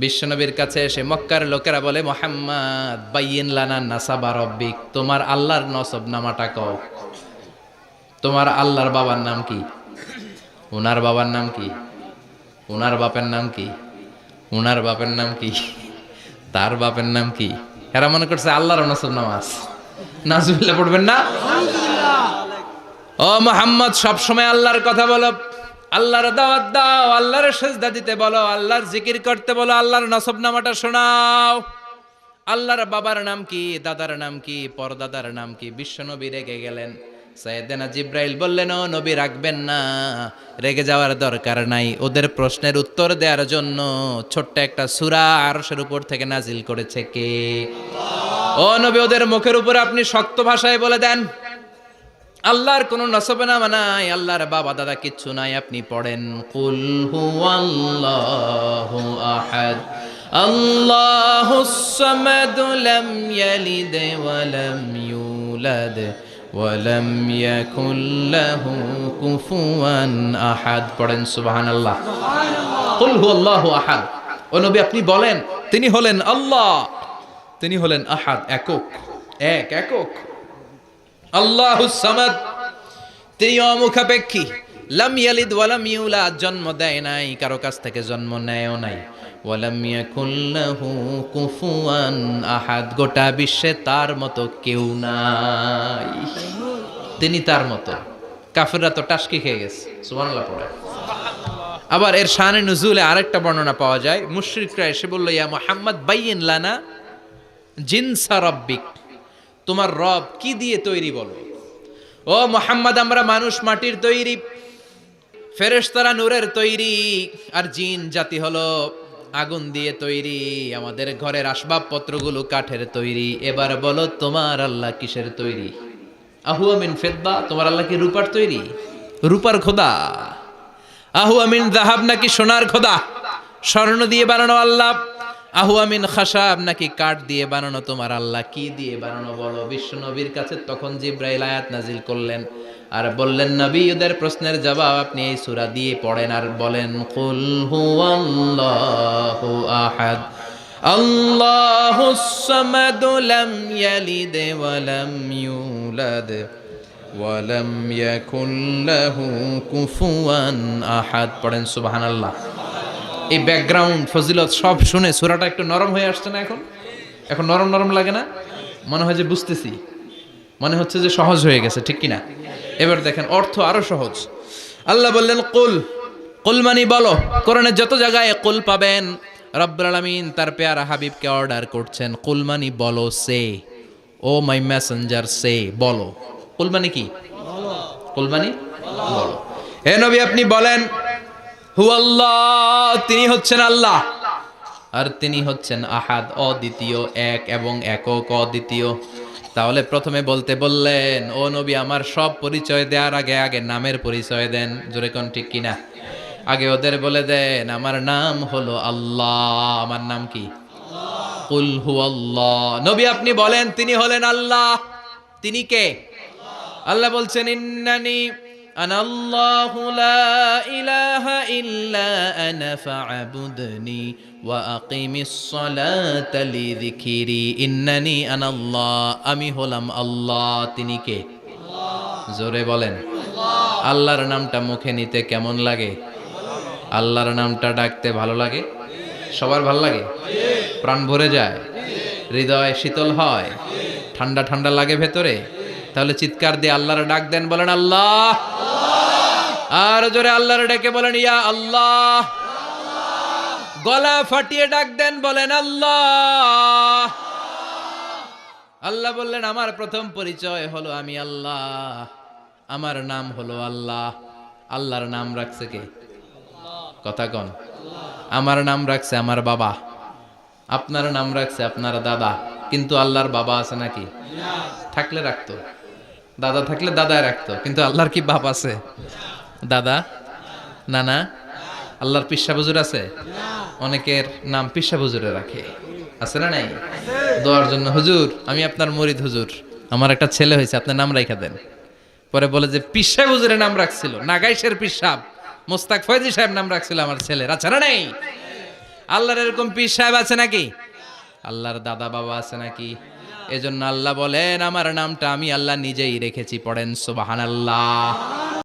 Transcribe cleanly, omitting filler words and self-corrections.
বিশ্বনবীর কাছে এসে মক্কার লোকেরা বলে, মুহাম্মদ বাইয়িন লানা নাসাবা রব্বিক, তোমার আল্লাহর নসব নামাটা কও। তোমার আল্লাহর বাবার নাম কি? উনার বাবার নাম কি? উনার বাপের নাম কি? উনার বাপের নাম কি? তার বাপের নাম কি? এরা মনে করছে আল্লাহর নসব নামাজ। নাজুবিল্লাহ পড়বেন না? ও মুহাম্মদ, সবসময় আল্লাহর কথা বলো, আল্লাহর দাওয়াত দাও, আল্লাহর সেজদা দিতে বলো, আল্লাহর জিকির করতে বলো, আল্লাহর নসবনামাটা শোনাও। আল্লাহর বাবার নাম কি, দাদার নাম কি, পরদাদার নাম কি? বিশ্বনবী রেগে গেলেন। সাইয়েদনা জিব্রাইল বললেন, ও নবী রাখবেন না, রেগে যাওয়ার দরকার নাই। ওদের প্রশ্নের উত্তর দেওয়ার জন্য ছোট্ট একটা সূরা আরশের উপর থেকে নাজিল করেছে কে? ও নবী, ওদের মুখের উপর আপনি শক্ত ভাষায় বলে দেন, আল্লাহর কোনো নসবনামা নাই, আল্লাহর বাবা দাদা কিচ্ছু নাই। আপনি পড়েন, কুল হুয়াল্লাহু আহাদ আল্লাহুস সামাদ লাম ইয়ালিদ ওয়া লাম ইউলাদ ওয়া লাম ইয়াকুল লাহু কুফুয়ান আহাদ। পড়েন সুবহানাল্লাহ। কুল হুয়াল্লাহু আহাদ। ও নবী, আপনি বলেন, তিনি হলেন আল্লাহ, তিনি হলেন আহাদ, একক, একক। আল্লাহুস সামাদ, তিনি অমুখাপেক্ষী। লাম ইয়ালিদ ওয়া লাম ইউলাদ, জন্ম দেয় নাই, কারো কাছ থেকে জন্ম নেয়ও নাই। ওয়া লাম ইয়াকুল লাহু কুফুয়ান আহাদ, গোটা বিশ্বে তার মতো কেউ নাই, তিনি তার মতো। কাফেররা তো টাসকি খেয়ে গেছে। সুবহানাল্লাহ পড়ে। আবার এর শানে নুজুলে আরেকটা বর্ণনা পাওয়া যায়। মুশরিকরা এসে বলল, ইয়া মুহাম্মদ বাইয়িন লানা জিনসা রাব্বিক, তোমার রব কি দিয়ে তৈরি বলো। ও মুহাম্মদ, আমরা মানুষ মাটির তৈরি, ফেরেশতারা নূরের তৈরি, আর জিন জাতি হলো আগুন দিয়ে তৈরি, আমাদের ঘরের আসবাবপত্রগুলো কাঠের তৈরি। এবার বলো, তোমার আল্লাহ কিসের তৈরি? আহুয়া মিন ফিদ্দা, তোমার আল্লাহ কি রূপার তৈরি? রূপার খোদা? আহুয়া মিন যাহাব, নাকি সোনার খোদা, স্বর্ণ দিয়ে বানানো আল্লাহ? আহুয়া মিন খাশাব, নাকি কাঠ দিয়ে বানানো তোমার আল্লাহ? কি দিয়ে বানানো বলো। বিশ্ব নবীর কাছে তখন জিব্রাইল আয়াত নাজিল করলেন আর বললেন, নবী, ওদের প্রশ্নের জবাব আপনি এই সূরা দিয়ে পড়েন আর বলেন, কুল হুয়াল্লাহু আহাদ আল্লাহুস সামাদ লাম ইয়ালিদ ওয়া লাম ইউলাদ ওয়া লাম ইয়াকুল লাহু কুফুয়ান আহাদ। পড়েন সুবহানাল্লাহ। এই ব্যাকগ্রাউন্ড ফজিলত সব শুনে সূরাটা একটু নরম হয়ে আসছে না? এখন নরম নরম লাগে না? মনে হয় যে বুঝতেছি, মনে হচ্ছে যে সহজ হয়ে গেছে, ঠিক কিনা? এবার দেখেন অর্থ আরো সহজ। আল্লাহ বললেন কুল, কুল মানে বলো। কোরআনের যত জায়গায় কুল পাবেন, রব্বুল আলামিন তার পেয়ারা হাবিবকে অর্ডার করছেন, কুল মানে বলো, সে, ও মাই মেসেঞ্জার, সে, বলো। কুল মানে কি? কুল মানে বলো। হে নবী, আপনি বলেন, হুয়াল্লাহ, তিনি হচ্ছেন আল্লাহ, আর তিনি হচ্ছেন আহাদ, অদ্বিতীয়, এক এবং একক, অদ্বিতীয়। তাহলে প্রথমে বলতে বললেন, ও নবী, আমার সব পরিচয় দেওয়ার আগে আগে নামের পরিচয় দেন। জোরে কোন ঠিক কিনা? আগে ওদের বলে দেন, আমার নাম হলো আল্লাহ। আমার নাম কি? কুল হুয়াল্লাহ। নবী, আপনি বলেন, তিনি হলেন আল্লাহ। তিনি কে? আল্লাহ বলছেন, ইন্নানি আনাল্লাহু লা ইলাহা ইল্লা আনা ফা'বুদনি ওয়া আকিমিস সালাতা লিযিকরি। ইন্নানি আনাল্লাহ, আমি হলাম আল্লাহ। তিনি কে? জোরে বলেন। আল্লাহর নামটা মুখে নিতে কেমন লাগে? আল্লাহর নামটা ডাকতে ভালো লাগে? সবার ভালো লাগে? প্রাণ ভরে যায়? হৃদয় শীতল হয়? ঠান্ডা ঠান্ডা লাগে ভেতরে? তাহলে চিৎকার দিয়ে আল্লাহর ডাক দেন, বলেন আল্লাহ। আর জোরে আল্লাহর ডেকে বলেন, ইয়া আল্লাহ। গলা ফাটিয়ে ডাক দেন, বলেন আল্লাহ। আল্লাহ বললেন, আমার প্রথম পরিচয় হলো আমি আল্লাহ, আমার নাম হলো আল্লাহ। আল্লাহর নাম রাখছে কে? কথা কন। আমার নাম রাখছে আমার বাবা, আপনার নাম রাখছে আপনার দাদা। কিন্তু আল্লাহর বাবা আছে নাকি? থাকলে রাখতো, দাদা থাকলে দাদায় রাখতো। কিন্তু আল্লাহর কি বাপ আছে? দাদা, নানা? আল্লাহর পিসা হুজুর আছে? অনেকের নাম পিসা হুজুরে রাখে, আছে না নাই? দোয়ার জন্য, হুজুর আমি আপনার মুরিদ, হুজুর আমার একটা ছেলে হয়েছে, আপনার নাম রাখা দেন। পরে বলে যে পিসা হুজুরের নাম রাখছিল, নাগাইশের পিসাব মোস্তাক ফয়জি সাহেব নাম রাখছিল আমার ছেলের, আছে না নাই? আল্লাহর এরকম পীর সাহেব আছে নাকি? আল্লাহর দাদা বাবা আছে নাকি? এজন্য আল্লাহ বলেন আমার নামটা আমি আল্লাহ নিজেই রেখেছি, পড়েন সুবহানাল্লাহ।